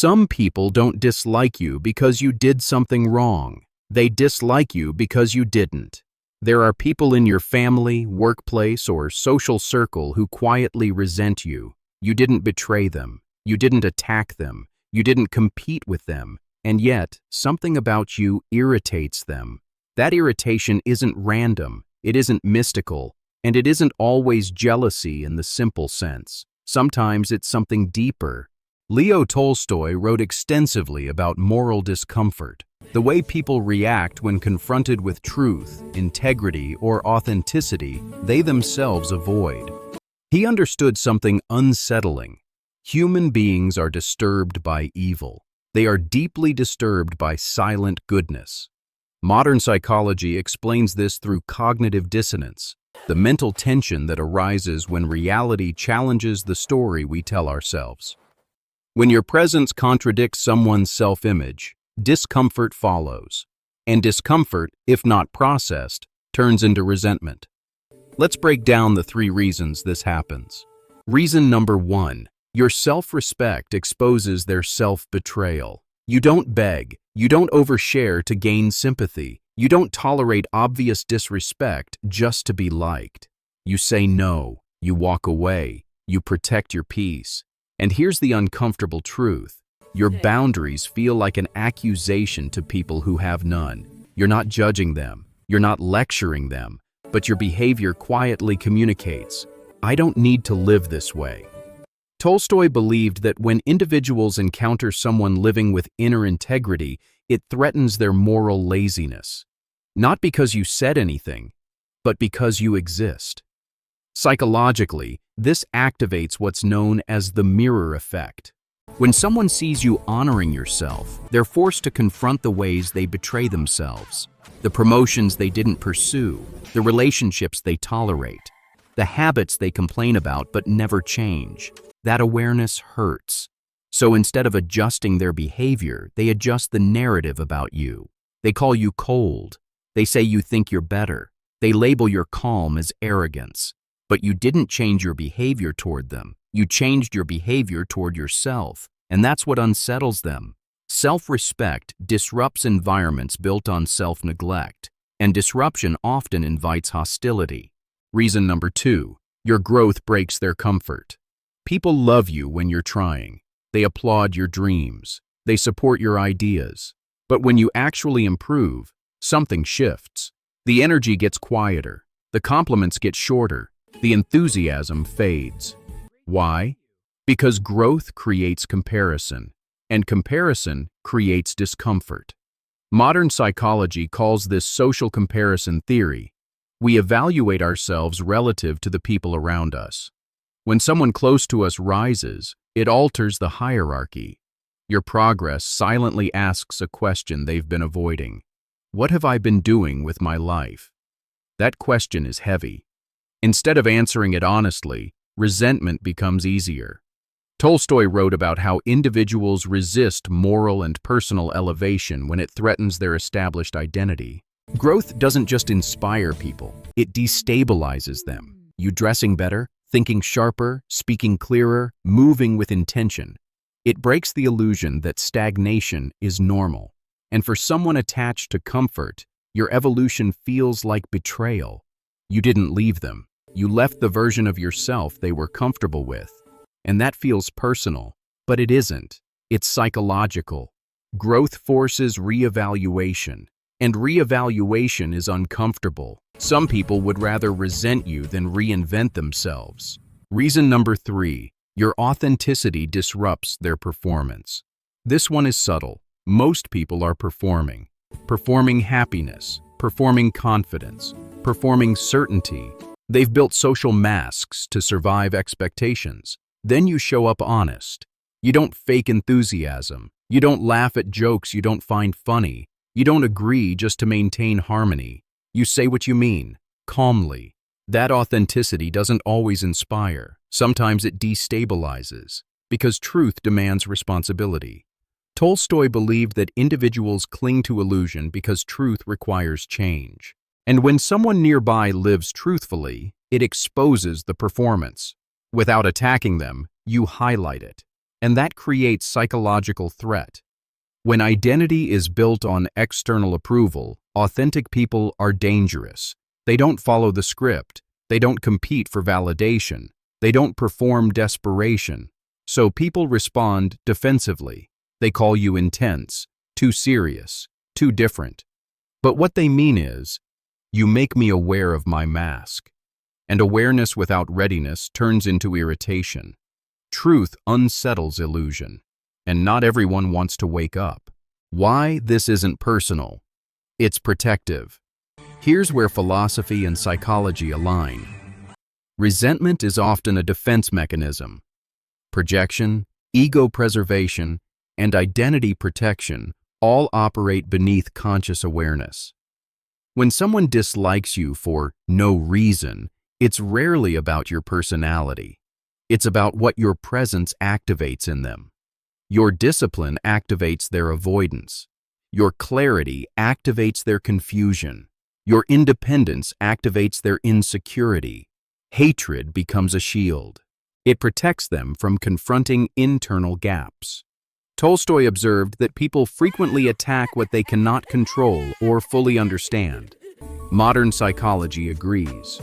Some people don't dislike you because you did something wrong. They dislike you because you didn't. There are people in your family, workplace, or social circle who quietly resent you. You didn't betray them. You didn't attack them. You didn't compete with them. And yet, something about you irritates them. That irritation isn't random, it isn't mystical, and it isn't always jealousy in the simple sense. Sometimes it's something deeper. Leo Tolstoy wrote extensively about moral discomfort, the way people react when confronted with truth, integrity, or authenticity they themselves avoid. He understood something unsettling. Human beings are disturbed by evil. They are deeply disturbed by silent goodness. Modern psychology explains this through cognitive dissonance, the mental tension that arises when reality challenges the story we tell ourselves. When your presence contradicts someone's self-image, discomfort follows. And discomfort, if not processed, turns into resentment. Let's break down the 3 reasons this happens. Reason number 1. Your self-respect exposes their self-betrayal. You don't beg. You don't overshare to gain sympathy. You don't tolerate obvious disrespect just to be liked. You say no. You walk away. You protect your peace. And here's the uncomfortable truth. Your boundaries feel like an accusation to people who have none. You're not judging them. You're not lecturing them. But your behavior quietly communicates, I don't need to live this way. Tolstoy believed that when individuals encounter someone living with inner integrity, it threatens their moral laziness. Not because you said anything, but because you exist. Psychologically, this activates what's known as the mirror effect. When someone sees you honoring yourself, they're forced to confront the ways they betray themselves, the promotions they didn't pursue, the relationships they tolerate, the habits they complain about but never change. That awareness hurts. So instead of adjusting their behavior, they adjust the narrative about you. They call you cold. They say you think you're better. They label your calm as arrogance. But you didn't change your behavior toward them. You changed your behavior toward yourself. And that's what unsettles them. Self-respect disrupts environments built on self-neglect. And disruption often invites hostility. Reason number 2. Your growth breaks their comfort. People love you when you're trying. They applaud your dreams. They support your ideas. But when you actually improve, something shifts. The energy gets quieter. The compliments get shorter. The enthusiasm fades. Why? Because growth creates comparison, and comparison creates discomfort. Modern psychology calls this social comparison theory. We evaluate ourselves relative to the people around us. When someone close to us rises, it alters the hierarchy. Your progress silently asks a question they've been avoiding. What have I been doing with my life? That question is heavy. Instead of answering it honestly, resentment becomes easier. Tolstoy wrote about how individuals resist moral and personal elevation when it threatens their established identity. Growth doesn't just inspire people, it destabilizes them. You dressing better, thinking sharper, speaking clearer, moving with intention. It breaks the illusion that stagnation is normal. And for someone attached to comfort, your evolution feels like betrayal. You didn't leave them. You left the version of yourself they were comfortable with. And that feels personal, but it isn't. It's psychological. Growth forces reevaluation, and reevaluation is uncomfortable. Some people would rather resent you than reinvent themselves. Reason number 3, your authenticity disrupts their performance. This one is subtle. Most people are performing happiness, performing confidence, performing certainty. They've built social masks to survive expectations. Then you show up honest. You don't fake enthusiasm. You don't laugh at jokes you don't find funny. You don't agree just to maintain harmony. You say what you mean, calmly. That authenticity doesn't always inspire. Sometimes it destabilizes, because truth demands responsibility. Tolstoy believed that individuals cling to illusion because truth requires change. And when someone nearby lives truthfully, it exposes the performance. Without attacking them, you highlight it. and that creates psychological threat. When identity is built on external approval, authentic people are dangerous. They don't follow the script. They don't compete for validation. They don't perform desperation. So people respond defensively. They call you intense, too serious, too different. But what they mean is, you make me aware of my mask. And awareness without readiness turns into irritation. Truth unsettles illusion. And not everyone wants to wake up. Why this isn't personal? It's protective. Here's where philosophy and psychology align. Resentment is often a defense mechanism. Projection, ego preservation, and identity protection all operate beneath conscious awareness. When someone dislikes you for no reason, it's rarely about your personality. It's about what your presence activates in them. Your discipline activates their avoidance. Your clarity activates their confusion. Your independence activates their insecurity. Hatred becomes a shield. It protects them from confronting internal gaps. Tolstoy observed that people frequently attack what they cannot control or fully understand. Modern psychology agrees.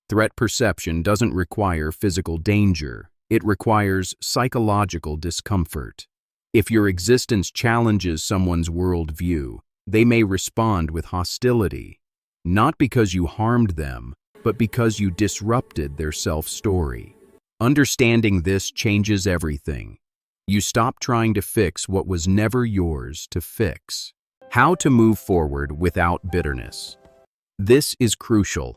Threat perception doesn't require physical danger. It requires psychological discomfort. If your existence challenges someone's worldview, they may respond with hostility, not because you harmed them, but because you disrupted their self-story. Understanding this changes everything. You stop trying to fix what was never yours to fix. How to move forward without bitterness. This is crucial.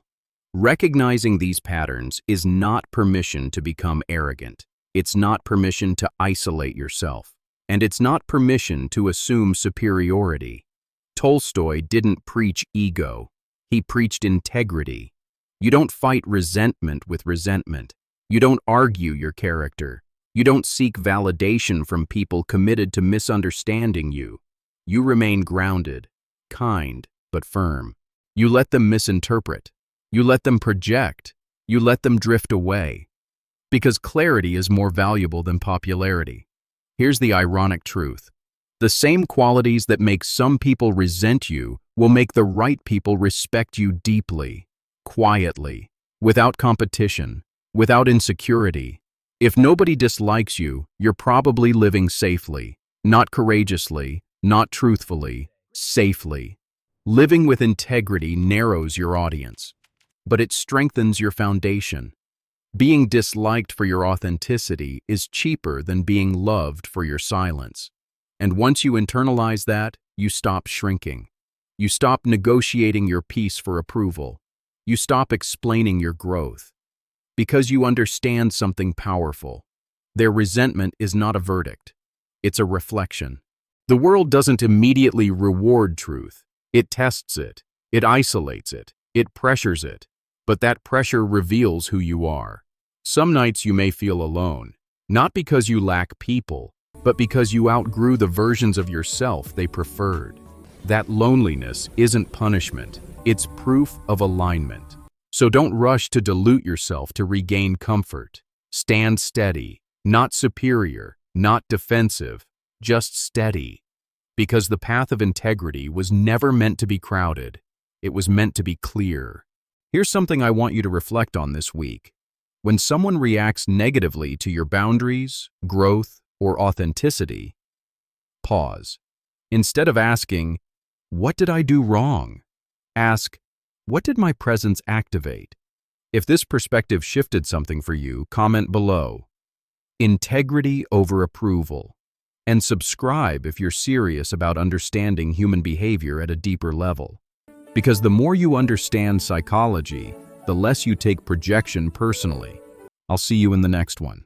Recognizing these patterns is not permission to become arrogant. It's not permission to isolate yourself. And it's not permission to assume superiority. Tolstoy didn't preach ego. He preached integrity. You don't fight resentment with resentment. You don't argue your character. You don't seek validation from people committed to misunderstanding you. You remain grounded, kind, but firm. You let them misinterpret. You let them project. You let them drift away. Because clarity is more valuable than popularity. Here's the ironic truth. The same qualities that make some people resent you will make the right people respect you deeply, quietly, without competition, without insecurity. If nobody dislikes you, you're probably living safely, not courageously, not truthfully, safely. Living with integrity narrows your audience, but it strengthens your foundation. Being disliked for your authenticity is cheaper than being loved for your silence. And once you internalize that, you stop shrinking. You stop negotiating your peace for approval. You stop explaining your growth. Because you understand something powerful. Their resentment is not a verdict. It's a reflection. The world doesn't immediately reward truth. It tests it. It isolates it. It pressures it. But that pressure reveals who you are. Some nights you may feel alone, not because you lack people, but because you outgrew the versions of yourself they preferred. That loneliness isn't punishment, it's proof of alignment. So don't rush to dilute yourself to regain comfort. Stand steady, not superior, not defensive, just steady. Because the path of integrity was never meant to be crowded, it was meant to be clear. Here's something I want you to reflect on this week. When someone reacts negatively to your boundaries, growth, or authenticity, pause. Instead of asking, "What did I do wrong?" ask, "What did my presence activate?" If this perspective shifted something for you, comment below. Integrity over approval. And subscribe if you're serious about understanding human behavior at a deeper level. Because the more you understand psychology, the less you take projection personally. I'll see you in the next one.